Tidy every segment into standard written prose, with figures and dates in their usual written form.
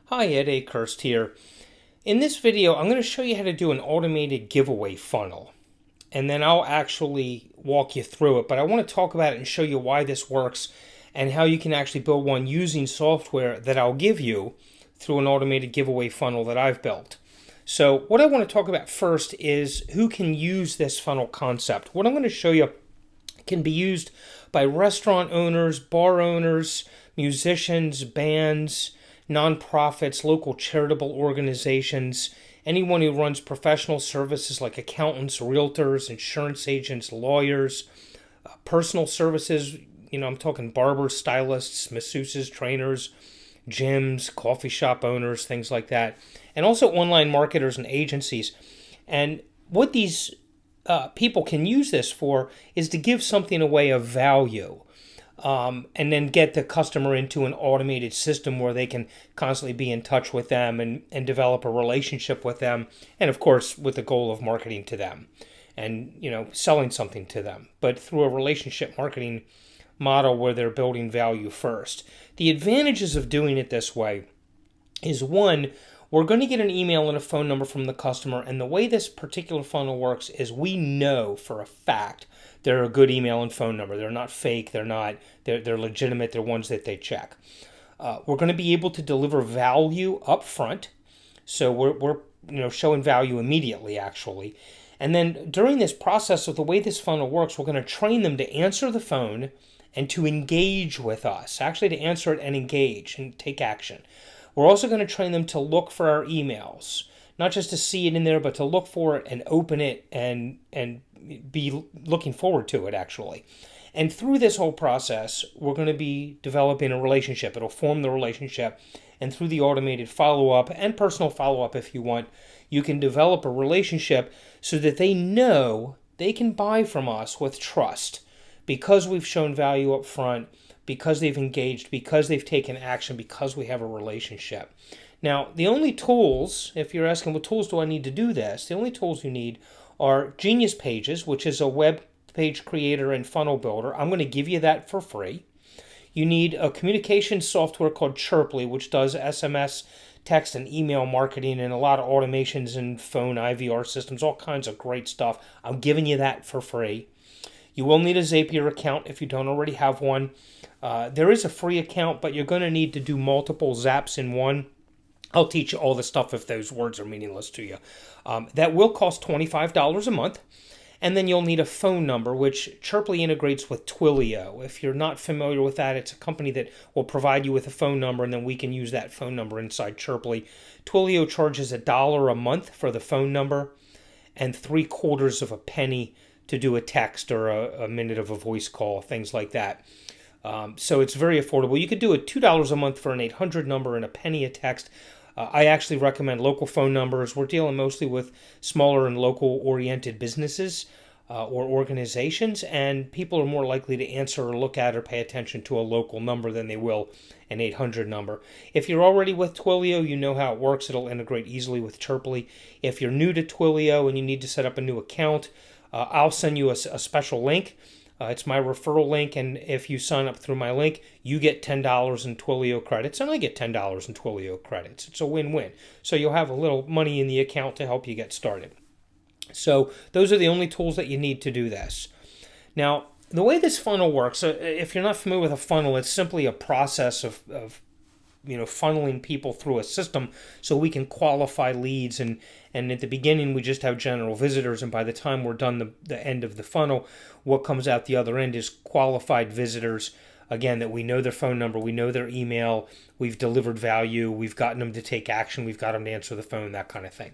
Hi, Ed Akehurst here. In this video, I'm going to show you how to do an automated giveaway funnel. And then I'll actually walk you through it. But I want to talk about it and show you why this works and how you can actually build one using software that I'll give you through an automated giveaway funnel that I've built. So what I want to talk about first is who can use this funnel concept. What I'm going to show you can be used by restaurant owners, bar owners, musicians, bands, nonprofits, local charitable organizations, anyone who runs professional services like accountants, realtors, insurance agents, lawyers, personal services. I'm talking barbers, stylists, masseuses, trainers, gyms, coffee shop owners, things like that, and also online marketers and agencies. And what these people can use this for is to give something away of value. And then get the customer into an automated system where they can constantly be in touch with them and develop a relationship with them. And of course, with the goal of marketing to them and, selling something to them, but through a relationship marketing model where they're building value first. The advantages of doing it this way is one, we're going to get an email and a phone number from the customer. And the way this particular funnel works is we know for a fact they're a good email and phone number. They're not fake. They're legitimate. They're ones that they check. We're going to be able to deliver value up front. So we're showing value immediately, actually. And then during this process of the way this funnel works, we're going to train them to answer the phone and to engage with us, actually to answer it and engage and take action. We're also going to train them to look for our emails, not just to see it in there, but to look for it and open it and be looking forward to it, actually. And through this whole process, we're going to be developing a relationship. It'll form the relationship. And through the automated follow-up and personal follow-up, if you want, you can develop a relationship so that they know they can buy from us with trust because we've shown value up front, because they've engaged, because they've taken action, because we have a relationship. Now, the only tools, if you're asking what tools do I need to do this, the only tools you need are Genius Pages, which is a web page creator and funnel builder. I'm going to give you that for free. You need a communication software called Chirply, which does SMS, text, and email marketing and a lot of automations and phone IVR systems, all kinds of great stuff. I'm giving you that for free. You will need a Zapier account if you don't already have one. There is a free account, but you're going to need to do multiple Zaps in one. I'll teach you all the stuff if those words are meaningless to you. That will cost $25 a month. And then you'll need a phone number, which Chirply integrates with Twilio. If you're not familiar with that, it's a company that will provide you with a phone number, and then we can use that phone number inside Chirply. Twilio charges $1 a month for the phone number and 3/4 of a penny to do a text or a minute of a voice call, things like that. So it's very affordable. You could do it $2 a month for an 800 number and a penny a text. I actually recommend local phone numbers. We're dealing mostly with smaller and local-oriented businesses or organizations, and people are more likely to answer or look at or pay attention to a local number than they will an 800 number. If you're already with Twilio, you know how it works. It'll integrate easily with Chirply. If you're new to Twilio and you need to set up a new account, I'll send you a special link. It's my referral link, and if you sign up through my link, you get $10 in Twilio credits, and I get $10 in Twilio credits. It's a win-win. So you'll have a little money in the account to help you get started. So those are the only tools that you need to do this. Now, the way this funnel works, if you're not familiar with a funnel, it's simply a process of funneling people through a system so we can qualify leads. And at the beginning, we just have general visitors. And by the time we're done the end of the funnel, what comes out the other end is qualified visitors. Again, that we know their phone number, we know their email, we've delivered value, we've gotten them to take action, we've got them to answer the phone, that kind of thing.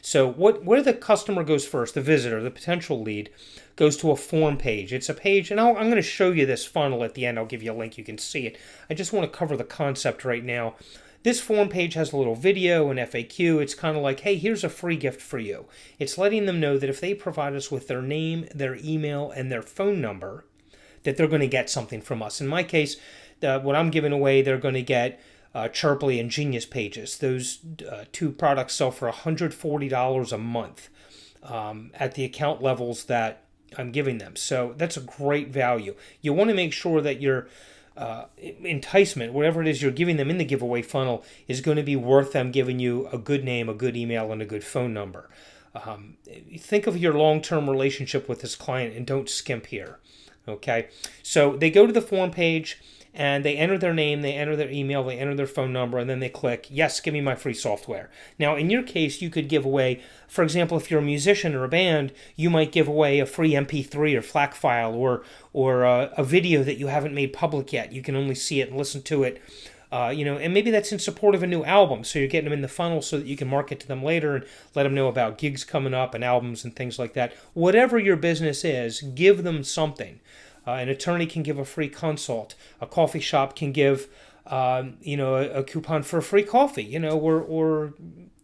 So where the customer goes first, the visitor, the potential lead, goes to a form page. It's a page, and I'm going to show you this funnel at the end. I'll give you a link, you can see it. I just want to cover the concept right now. This form page has a little video and FAQ. It's kind of like, hey, here's a free gift for you. It's letting them know that if they provide us with their name, their email, and their phone number, that they're going to get something from us. In my case, what I'm giving away, they're going to get Chirply and Genius Pages. Those two products sell for $140 a month at the account levels that I'm giving them. So that's a great value. You want to make sure that you're enticement, whatever it is you're giving them in the giveaway funnel, is going to be worth them giving you a good name, a good email, and a good phone number. Think of your long-term relationship with this client and don't skimp here. Okay, so they go to the form page and they enter their name, they enter their email, they enter their phone number, and then they click, yes, give me my free software. Now, in your case, you could give away, for example, if you're a musician or a band, you might give away a free MP3 or FLAC file or a video that you haven't made public yet. You can only see it and listen to it. And maybe that's in support of a new album, so you're getting them in the funnel so that you can market to them later and let them know about gigs coming up and albums and things like that. Whatever your business is, give them something. An attorney can give a free consult. A coffee shop can give, a coupon for a free coffee, or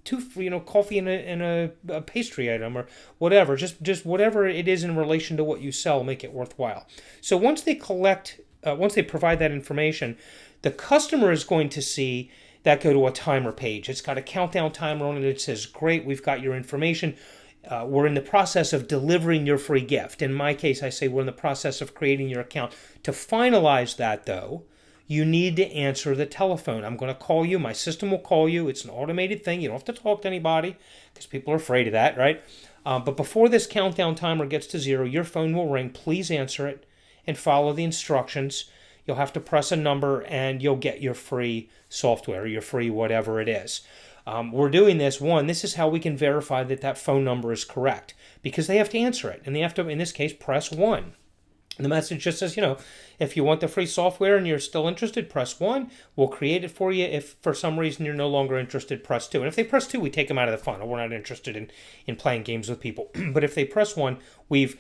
two, coffee and a pastry item or whatever. Just whatever it is in relation to what you sell, make it worthwhile. So once they provide that information, the customer is going to see that go to a timer page. It's got a countdown timer on it. It says, great, we've got your information. We're in the process of delivering your free gift. In my case, I say we're in the process of creating your account. To finalize that, though, you need to answer the telephone. I'm going to call you. My system will call you. It's an automated thing. You don't have to talk to anybody because people are afraid of that, right? But before this countdown timer gets to 0, your phone will ring. Please answer it and follow the instructions. You'll have to press a number and you'll get your free software, your free whatever it is. We're doing this. This is how we can verify that phone number is correct, because they have to answer it, and they have to, in this case, press 1. And the message just says, if you want the free software and you're still interested, press 1. We'll create it for you. If for some reason you're no longer interested, press 2. And if they press 2, we take them out of the funnel. We're not interested in playing games with people. But if they press 1, we've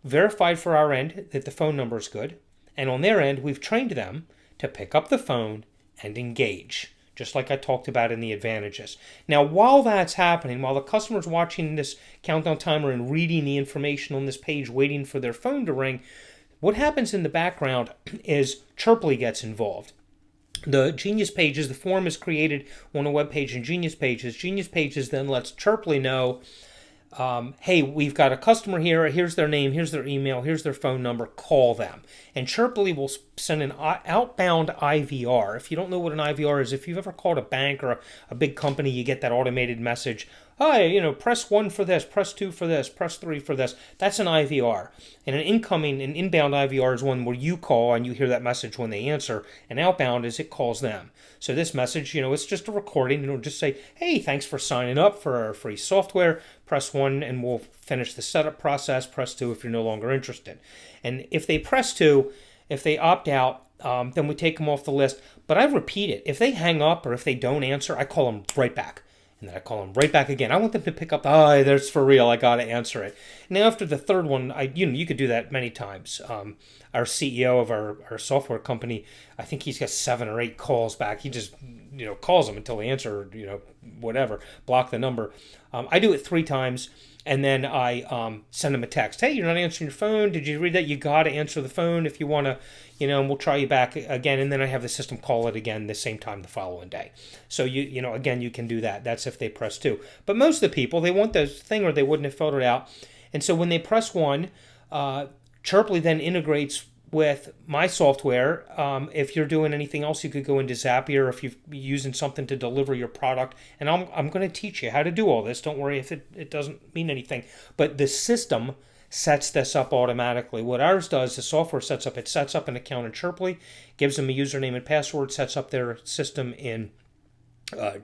verified for our end that the phone number is good, and on their end, we've trained them to pick up the phone and engage, just like I talked about in the advantages. Now, while that's happening, while the customer's watching this countdown timer and reading the information on this page, waiting for their phone to ring, what happens in the background is Chirply gets involved. The Genius Pages, the form is created on a web page in Genius Pages. Genius Pages then lets Chirply know, hey, we've got a customer here. Here's their name. Here's their email. Here's their phone number. Call them. And Chirply will send an outbound IVR. If you don't know what an IVR is, if you've ever called a bank or a big company, you get that automated message. Hi, press 1 for this, press 2 for this, press 3 for this. That's an IVR. And an inbound IVR is one where you call and you hear that message when they answer. And outbound is it calls them. So this message, it's just a recording. It'll just say, hey, thanks for signing up for our free software. Press 1 and we'll finish the setup process. Press 2 if you're no longer interested. And if they press 2, if they opt out, then we take them off the list. But I repeat it. If they hang up or if they don't answer, I call them right back. And then I call them right back again. I want them to pick up, that's for real. I got to answer it. Now, after the third one, you could do that many times. Our CEO of our software company, I think he's got 7 or 8 calls back. He just, calls them until they answer, whatever, block the number. I do it 3 times. And then I send them a text. Hey, you're not answering your phone. Did you read that? You got to answer the phone if you want to, and we'll try you back again. And then I have the system call it again the same time the following day. So, again, you can do that. That's if they press 2. But most of the people, they want the thing or they wouldn't have filled it out. And so when they press 1, Chirply then integrates with my software. If you're doing anything else, you could go into Zapier if you're using something to deliver your product. And I'm going to teach you how to do all this. Don't worry if it doesn't mean anything. But the system sets this up automatically. What ours does, the software sets up an account in Chirply, gives them a username and password, sets up their system in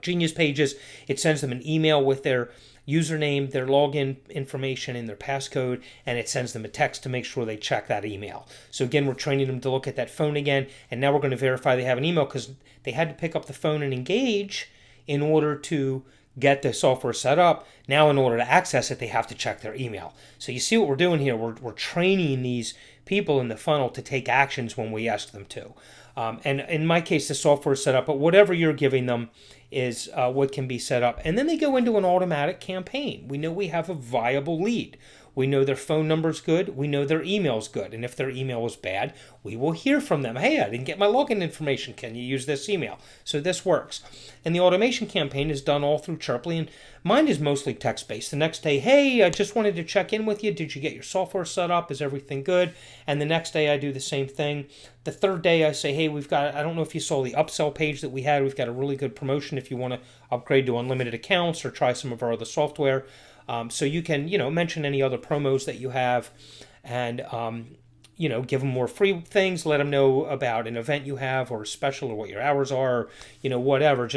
Genius Pages. It sends them an email with their username, their login information, and their passcode, and it sends them a text to make sure they check that email. So again, we're training them to look at that phone again, and now we're going to verify they have an email because they had to pick up the phone and engage in order to get the software set up. Now, in order to access it, they have to check their email. So you see what we're doing here? We're training these people in the funnel to take actions when we ask them to. And in my case, the software is set up, but whatever you're giving them is what can be set up. And then they go into an automatic campaign. We know we have a viable lead. We know their phone number's good. We know their email's good. And if their email is bad, we will hear from them. Hey, I didn't get my login information. Can you use this email? So this works. And the automation campaign is done all through Chirply. And mine is mostly text-based. The next day, hey, I just wanted to check in with you. Did you get your software set up? Is everything good? And the next day I do the same thing. The third day I say, hey, I don't know if you saw the Upsell page that we had. We've got a really good promotion if you want to upgrade to unlimited accounts or try some of our other software. So you can, mention any other promos that you have and, give them more free things, let them know about an event you have or a special or what your hours are, whatever.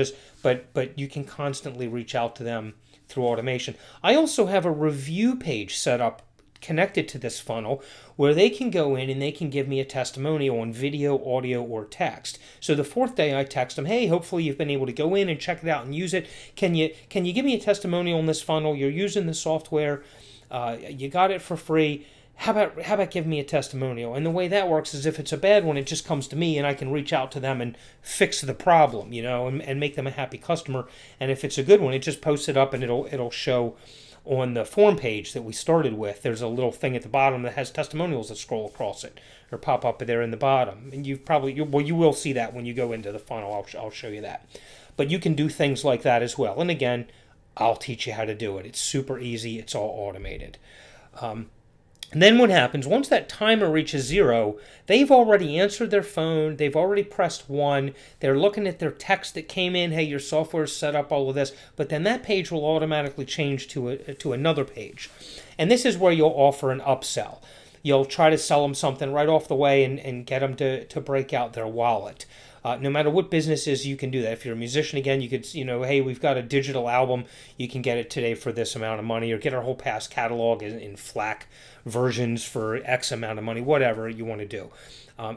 But you can constantly reach out to them through automation. I also have a review page set up connected to this funnel where they can go in and they can give me a testimonial on video, audio, or text. So the fourth day I text them, hey, hopefully you've been able to go in and check it out and use it. Can you give me a testimonial on this funnel? You're using the software. You got it for free. How about giving me a testimonial? And the way that works is if it's a bad one, it just comes to me and I can reach out to them and fix the problem, and make them a happy customer. And if it's a good one, it just posts it up and it'll show on the form page that we started with. There's a little thing at the bottom that has testimonials that scroll across it or pop up there in the bottom. And you will see that when you go into the funnel. I'll show you that. But you can do things like that as well. And again, I'll teach you how to do it. It's super easy. It's all automated. And then what happens, once that timer reaches 0, they've already answered their phone, they've already pressed 1, they're looking at their text that came in, hey, your software's set up, all of this, but then that page will automatically change to another page. And this is where you'll offer an upsell. You'll try to sell them something right off the way and get them to break out their wallet. No matter what business is, you can do that. If you're a musician, again, you could, hey, we've got a digital album. You can get it today for this amount of money, or get our whole past catalog in FLAC versions for X amount of money, whatever you want to do.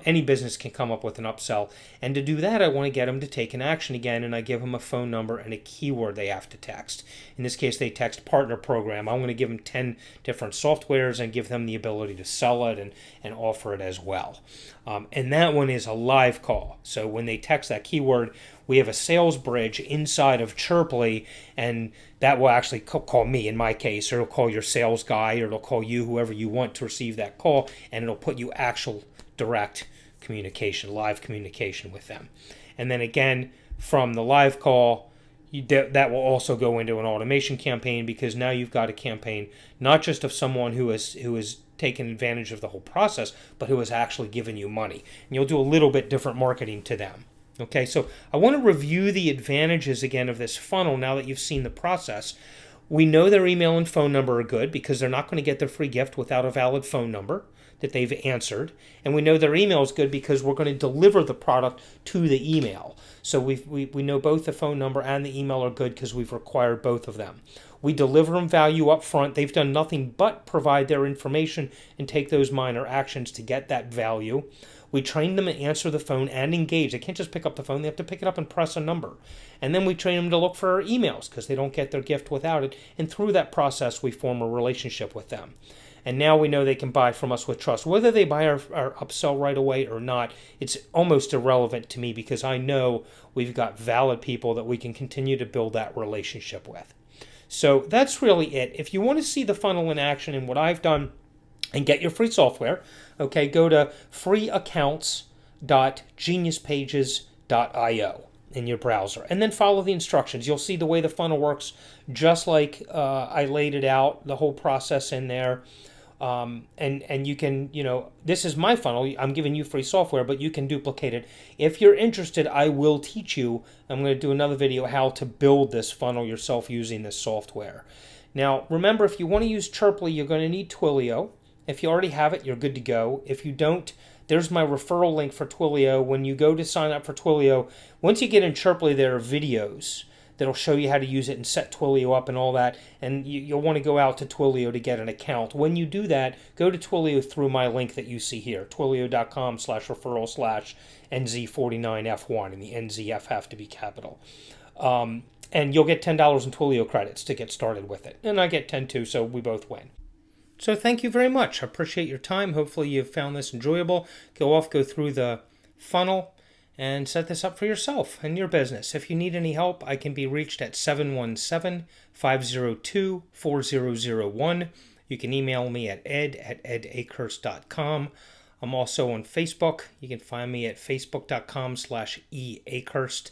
Any business can come up with an upsell. And to do that, I want to get them to take an action again, and I give them a phone number and a keyword they have to text. In this case, they text partner program. I'm going to give them 10 different softwares and give them the ability to sell it and offer it as well. And that one is a live call. So when they text that keyword, we have a sales bridge inside of Chirply, and that will actually call me in my case, or it'll call your sales guy, or it'll call you, whoever you want to receive that call, and it'll put you actual direct communication, live communication with them. And then again, from the live call, that will also go into an automation campaign, because now you've got a campaign not just of someone who has taken advantage of the whole process, but who has actually given you money. And you'll do a little bit different marketing to them. Okay, so I want to review the advantages again of this funnel now that you've seen the process. We know their email and phone number are good because they're not going to get their free gift without a valid phone number that they've answered. And we know their email is good because we're going to deliver the product to the email. So we know both the phone number and the email are good because we've required both of them. We deliver them value up front. They've done nothing but provide their information and take those minor actions to get that value. We train them to answer the phone and engage. They can't just pick up the phone. They have to pick it up and press a number. And then we train them to look for our emails because they don't get their gift without it. And through that process, we form a relationship with them. And now we know they can buy from us with trust. Whether they buy our upsell right away or not, it's almost irrelevant to me because I know we've got valid people that we can continue to build that relationship with. So that's really it. If you want to see the funnel in action and what I've done and get your free software, okay, go to freeaccounts.geniuspages.io in your browser and then follow the instructions. You'll see the way the funnel works just like I laid it out, the whole process in there. And you can, this is my funnel. I'm giving you free software, but you can duplicate it. If you're interested, I will teach you. I'm going to do another video how to build this funnel yourself using this software. Now, remember, if you want to use Chirply, you're going to need Twilio. If you already have it, you're good to go. If you don't, there's my referral link for Twilio. When you go to sign up for Twilio, once you get in Chirply, there are videos that'll show you how to use it and set Twilio up and all that. And you'll want to go out to Twilio to get an account. When you do that, go to Twilio through my link that you see here, twilio.com/referral/NZ49F1, and the NZF have to be capital. And you'll get $10 in Twilio credits to get started with it. And I get 10 too, so we both win. So thank you very much. I appreciate your time. Hopefully you've found this enjoyable. Go through the funnel and set this up for yourself and your business. If you need any help, I can be reached at 717-502-4001. You can email me at ed@edakehurst.com. I'm also on Facebook. You can find me at facebook.com/eakehurst.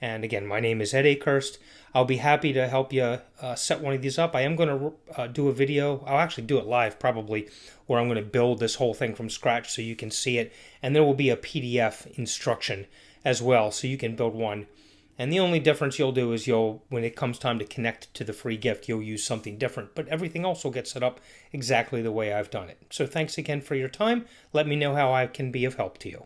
And again, my name is Ed Akehurst. I'll be happy to help you set one of these up. I am going to do a video. I'll actually do it live probably, where I'm going to build this whole thing from scratch so you can see it. And there will be a PDF instruction as well, so you can build one. And the only difference you'll do is when it comes time to connect to the free gift, you'll use something different. But everything else will get set up exactly the way I've done it. So thanks again for your time. Let me know how I can be of help to you.